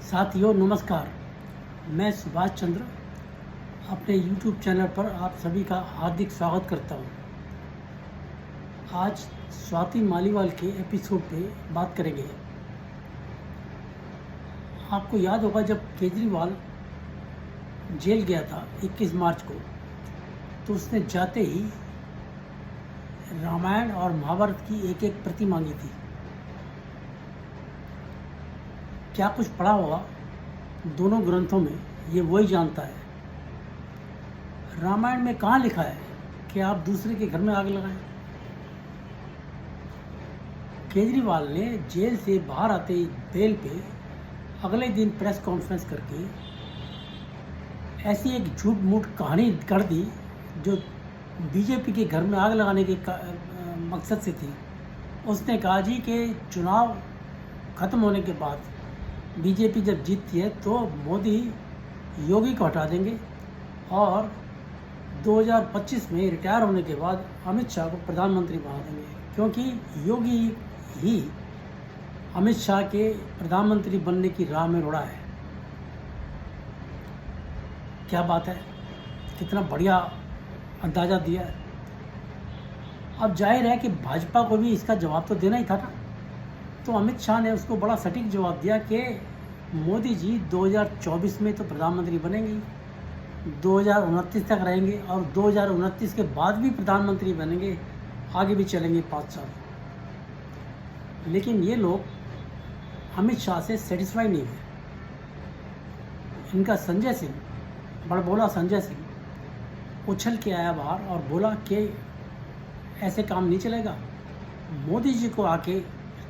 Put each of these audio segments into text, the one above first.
साथियों नमस्कार। मैं सुभाष चंद्र अपने YouTube चैनल पर आप सभी का हार्दिक स्वागत करता हूं। आज स्वाति मालीवाल के एपिसोड पे बात करेंगे। आपको याद होगा जब केजरीवाल जेल गया था 21 मार्च को, तो उसने जाते ही रामायण और महाभारत की एक एक प्रति मांगी थी। क्या कुछ पढ़ा होगा दोनों ग्रंथों में, ये वही जानता है। रामायण में कहाँ लिखा है कि आप दूसरे के घर में आग लगाएं। केजरीवाल ने जेल से बाहर आते ही बेल पे अगले दिन प्रेस कॉन्फ्रेंस करके ऐसी एक झूठ मूठ कहानी कर दी जो बीजेपी के घर में आग लगाने के मकसद से थी। उसने कहा जी कि चुनाव खत्म होने के बाद बीजेपी जब जीतती है तो मोदी योगी को हटा देंगे और 2025 में रिटायर होने के बाद अमित शाह को प्रधानमंत्री बना देंगे, क्योंकि योगी ही अमित शाह के प्रधानमंत्री बनने की राह में रुड़ा है। क्या बात है, कितना बढ़िया अंदाज़ा दिया है। अब जाहिर है कि भाजपा को भी इसका जवाब तो देना ही था ना। तो अमित शाह ने उसको बड़ा सटीक जवाब दिया कि मोदी जी 2024 में तो प्रधानमंत्री बनेंगे, 2029 तक रहेंगे और 2029 के बाद भी प्रधानमंत्री बनेंगे, आगे भी चलेंगे 5 साल। लेकिन ये लोग अमित शाह से सेटिस्फाई नहीं हुए। इनका संजय सिंह, बड़बोला संजय सिंह उछल के आया बाहर और बोला कि ऐसे काम नहीं चलेगा, मोदी जी को आके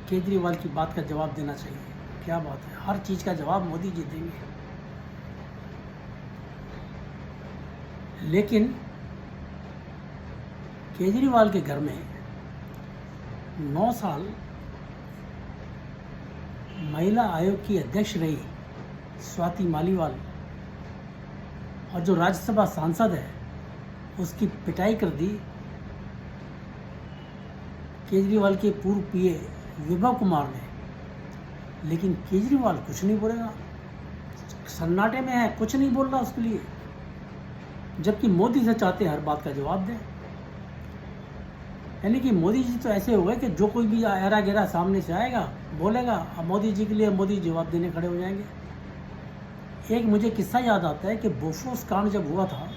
केजरीवाल की बात का जवाब देना चाहिए। क्या बात है, हर चीज़ का जवाब मोदी जी देंगे। लेकिन केजरीवाल के घर में 9 साल महिला आयोग की अध्यक्ष रही स्वाति मालीवाल और जो राज्यसभा सांसद है उसकी पिटाई कर दी केजरीवाल के पूर्व पीए विभव कुमार ने। लेकिन केजरीवाल कुछ नहीं बोलेगा, सन्नाटे में है, कुछ नहीं बोल रहा उसके लिए, जबकि मोदी से चाहते हर बात का जवाब दें। यानी कि मोदी जी तो ऐसे हो गए कि जो कोई भी ऐरा गैरा सामने से आएगा बोलेगा, अब मोदी जी के लिए मोदी जवाब देने खड़े हो जाएंगे। एक मुझे किस्सा याद आता है कि बोफोर्स कांड जब हुआ था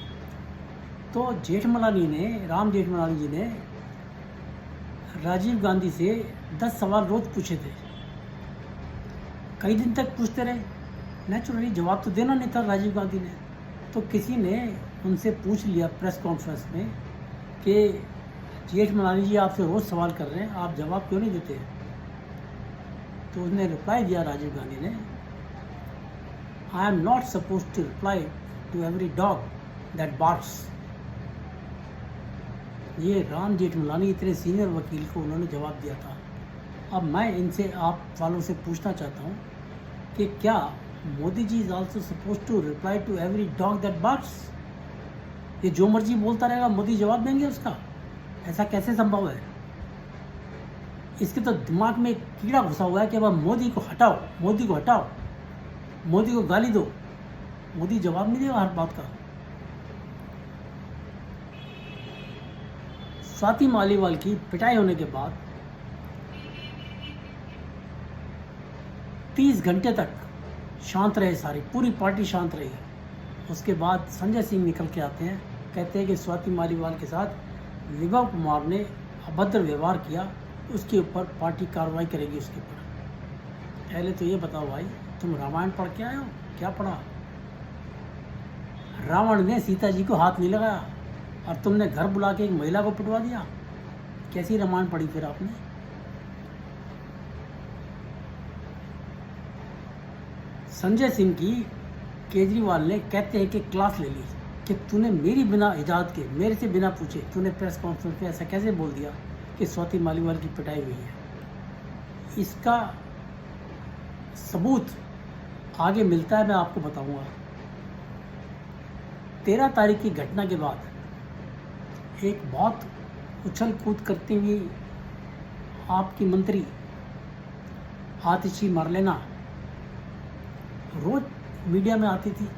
तो राम जेठमलानी जी ने राजीव गांधी से 10 सवाल रोज पूछे थे। कई दिन तक पूछते रहे, नेचुरली जवाब तो देना नहीं था राजीव गांधी ने। तो किसी ने उनसे पूछ लिया प्रेस कॉन्फ्रेंस में कि जेठमलानी जी आपसे रोज़ सवाल कर रहे हैं, आप जवाब क्यों नहीं देते। तो उसने रिप्लाई दिया राजीव गांधी ने, I am not suppose to reply to every dog that barks. ये राम जेठमलानी इतने सीनियर वकील को उन्होंने जवाब दिया था। अब मैं इनसे आप वालों से पूछना चाहता हूँ कि क्या Modi ji is also suppose to reply to every dog that barks. ये जो मर्जी बोलता रहेगा मोदी जवाब देंगे उसका? ऐसा कैसे संभव है? इसके तो दिमाग में एक कीड़ा घुसा हुआ है कि अब मोदी को हटाओ, मोदी को हटाओ, मोदी को गाली दो, मोदी जवाब नहीं देगा हर बात का। स्वाति मालीवाल की पिटाई होने के बाद 30 घंटे तक शांत रहे, सारी पूरी पार्टी शांत रही। उसके बाद संजय सिंह निकल के आते हैं, कहते हैं कि स्वाति मालीवाल के साथ विभव कुमार ने अभद्र व्यवहार किया, उसके ऊपर पार्टी कार्रवाई करेगी उसके ऊपर। पहले तो ये बताओ भाई, तुम रामायण पढ़ के आए हो? क्या पढ़ा? रावण ने सीता जी को हाथ नहीं लगाया और तुमने घर बुला के एक महिला को पिटवा दिया। कैसी रामायण पढ़ी फिर आपने? संजय सिंह की केजरीवाल ने कहते हैं कि क्लास ले ली कि तूने मेरी बिना इजाज़त के, मेरे से बिना पूछे तूने प्रेस कॉन्फ्रेंस में ऐसा कैसे बोल दिया कि स्वाति मालीवाल की पिटाई हुई है। इसका सबूत आगे मिलता है, मैं आपको बताऊंगा। 13 तारीख की घटना के बाद एक बहुत उछल कूद करती हुई आपकी मंत्री आतिशी मारलेना रोज़ मीडिया में आती थी,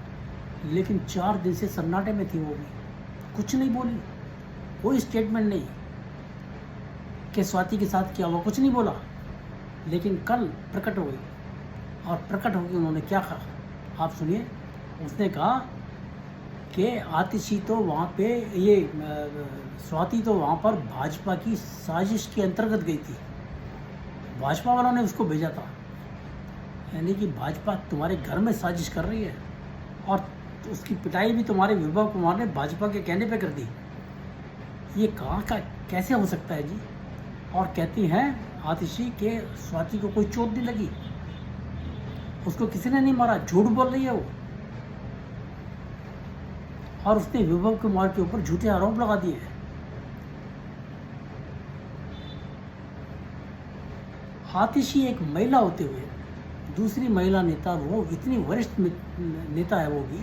लेकिन 4 दिन से सन्नाटे में थी वो भी, कुछ नहीं बोली, कोई स्टेटमेंट नहीं कि स्वाति के साथ क्या हुआ, कुछ नहीं बोला। लेकिन कल प्रकट हो गई, और प्रकट होकर उन्होंने क्या कहा आप सुनिए। उसने कहा कि आतिशी तो वहाँ पे स्वाति तो वहाँ पर भाजपा की साजिश के अंतर्गत गई थी, भाजपा वालों ने उसको भेजा था। यानी कि भाजपा तुम्हारे घर में साजिश कर रही है, और उसकी पिटाई भी तुम्हारे विभव कुमार ने भाजपा के कहने पे कर दी। ये कहाँ का कैसे हो सकता है जी। और कहती हैं आतिशी के स्वाति को कोई चोट नहीं लगी, उसको किसी ने नहीं मारा, झूठ बोल रही है वो। और उसने विभव कुमार के ऊपर झूठे आरोप लगा दिए। आतिशी एक महिला होते हुए दूसरी महिला नेता, वो इतनी वरिष्ठ नेता है वो भी,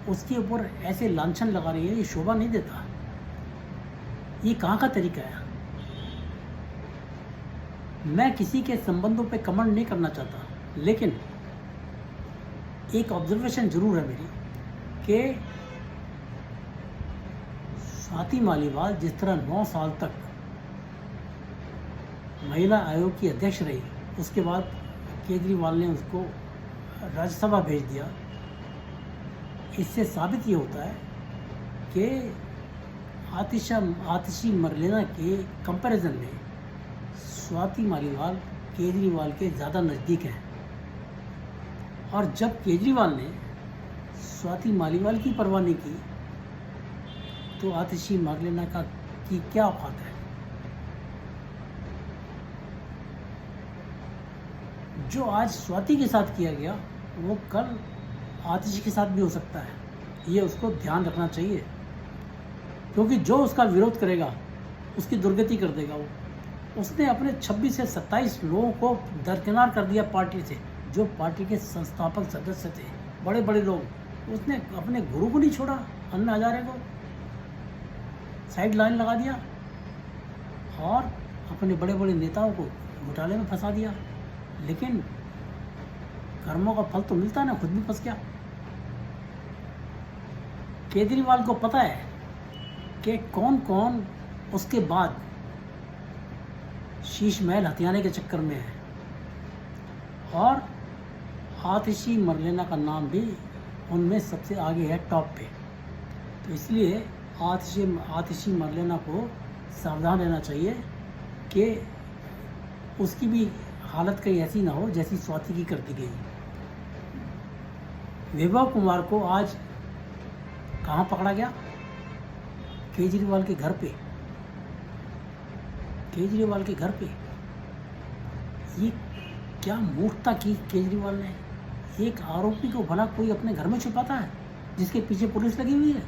उसके ऊपर ऐसे लांछन लगा रही है, ये शोभा नहीं देता। ये कहाँ का तरीका है। मैं किसी के संबंधों पे कमेंट नहीं करना चाहता, लेकिन एक ऑब्जर्वेशन जरूर है मेरी कि स्वाति मालीवाल जिस तरह 9 साल तक महिला आयोग की अध्यक्ष रही, उसके बाद केजरीवाल ने उसको राज्यसभा भेज दिया। इससे साबित ये होता है कि आतिशी मरलेना के कंपैरिजन में स्वाति मालीवाल केजरीवाल के ज़्यादा नज़दीक हैं। और जब केजरीवाल ने स्वाति मालीवाल की परवाह नहीं की, तो आतिशी मरलेना की क्या औकात है। जो आज स्वाति के साथ किया गया, वो कल आतिशी के साथ भी हो सकता है। ये उसको ध्यान रखना चाहिए, क्योंकि जो उसका विरोध करेगा उसकी दुर्गति कर देगा वो। उसने अपने 26 से 27 लोगों को दरकिनार कर दिया पार्टी से, जो पार्टी के संस्थापक सदस्य थे, बड़े बड़े लोग। उसने अपने गुरु को नहीं छोड़ा, अन्ना हजारे को साइड लाइन लगा दिया, और अपने बड़े बड़े नेताओं को घोटाले में फंसा दिया। लेकिन कर्मों का फल तो मिलता है ना, खुद भी फंस गया। केजरीवाल को पता है कि कौन कौन उसके बाद शीश महल हथियाने के चक्कर में है, और आतिशी मरलेना का नाम भी उनमें सबसे आगे है, टॉप पे। तो इसलिए आतिशी मरलेना को सावधान रहना चाहिए कि उसकी भी हालत कहीं ऐसी ना हो जैसी स्वाति की कर दी गई। विभव कुमार को आज कहाँ पकड़ा गया? केजरीवाल के घर पे। केजरीवाल के घर पे। ये क्या मूर्खता की केजरीवाल ने। एक आरोपी को भला कोई अपने घर में छुपाता है जिसके पीछे पुलिस लगी हुई है?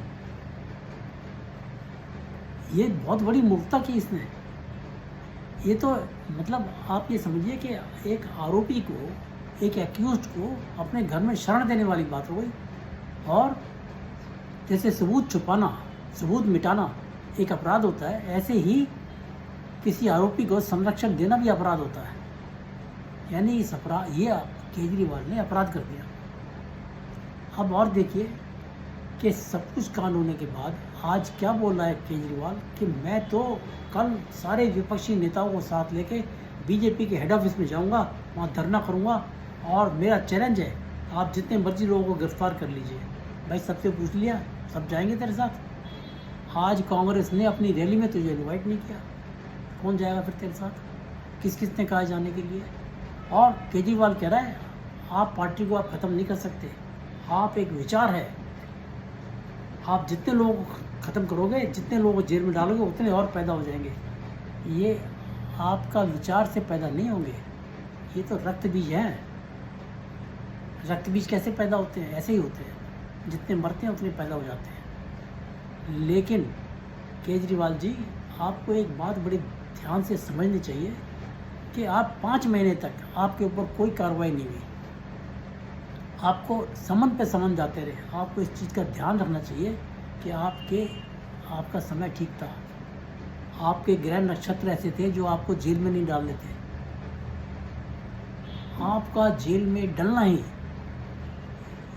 ये बहुत बड़ी मूर्खता की इसने। ये तो मतलब आप ये समझिए कि एक आरोपी को, एक एक्यूज्ड को अपने घर में शरण देने वाली बात हो गई। और जैसे सबूत छुपाना, सबूत मिटाना एक अपराध होता है, ऐसे ही किसी आरोपी को संरक्षण देना भी अपराध होता है। यानी ये केजरीवाल ने अपराध कर दिया। अब और देखिए कि सब कुछ कांड होने के बाद आज क्या बोल रहा है केजरीवाल कि मैं तो कल सारे विपक्षी नेताओं को साथ लेके बीजेपी के हेड ऑफिस में जाऊंगा, वहाँ धरना करूंगा, और मेरा चैलेंज है आप जितने मर्जी लोगों को गिरफ्तार कर लीजिए। भाई सबसे पूछ लिया, सब जाएंगे तेरे साथ? आज कांग्रेस ने अपनी रैली में तुझे इनवाइट नहीं किया, कौन जाएगा फिर तेरे साथ? किसने कहा जाने के लिए? और केजरीवाल कह रहा है आप पार्टी को आप ख़त्म नहीं कर सकते, आप एक विचार है, आप जितने लोगों को ख़त्म करोगे, जितने लोगों को जेल में डालोगे, उतने और पैदा हो जाएंगे। ये आपका विचार से पैदा नहीं होंगे, ये तो रक्त बीज हैं। रक्त बीज कैसे पैदा होते हैं? ऐसे ही होते हैं, जितने मरते हैं उतने पैदा हो जाते हैं। लेकिन केजरीवाल जी, आपको एक बात बड़ी ध्यान से समझनी चाहिए कि आप 5 महीने तक आपके ऊपर कोई कार्रवाई नहीं हुई, आपको समन पे समन जाते रहे। आपको इस चीज़ का ध्यान रखना चाहिए कि आपका समय ठीक था। आपके ग्रह नक्षत्र ऐसे थे जो आपको जेल में नहीं डाल देते। आपका जेल में डलना ही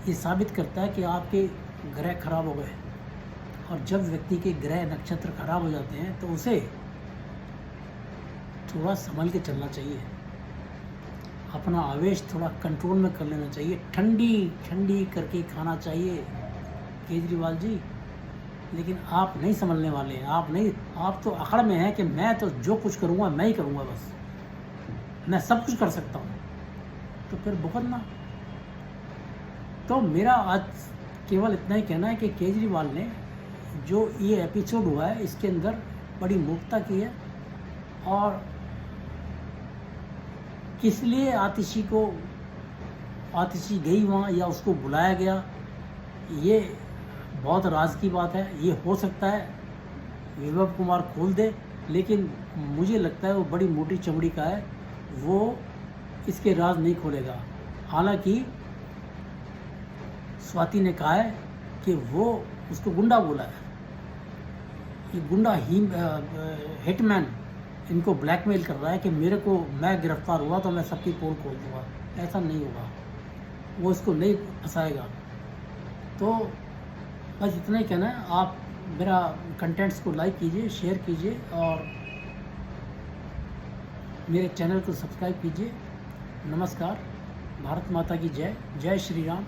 ये साबित करता है कि आपके ग्रह खराब हो गए। और जब व्यक्ति के ग्रह नक्षत्र खराब हो जाते हैं तो उसे थोड़ा संभल के चलना चाहिए, अपना आवेश थोड़ा कंट्रोल में कर लेना चाहिए, ठंडी ठंडी करके खाना चाहिए केजरीवाल जी। लेकिन आप नहीं संभलने वाले हैं, आप तो अकड़ में हैं कि मैं तो जो कुछ करूँगा मैं ही करूँगा, बस मैं सब कुछ कर सकता हूँ, तो फिर भुगतना। तो मेरा आज केवल इतना ही कहना है कि केजरीवाल ने जो ये एपिसोड हुआ है इसके अंदर बड़ी मूर्खता की है, और किस लिए आतिशी गई वहाँ या उसको बुलाया गया, ये बहुत राज की बात है। ये हो सकता है विभव कुमार खोल दे, लेकिन मुझे लगता है वो बड़ी मोटी चमड़ी का है, वो इसके राज नहीं खोलेगा। हालांकि स्वाति ने कहा है कि वो उसको गुंडा बोला है, ये गुंडा ही हिटमैन इनको ब्लैकमेल कर रहा है कि मैं गिरफ्तार हुआ तो मैं सबकी पोल खोल दूँगा। ऐसा नहीं होगा, वो इसको नहीं फंसाएगा। तो बस इतना ही कहना है। आप मेरा कंटेंट्स को लाइक कीजिए, शेयर कीजिए और मेरे चैनल को सब्सक्राइब कीजिए। नमस्कार, भारत माता की जय, जय श्री राम।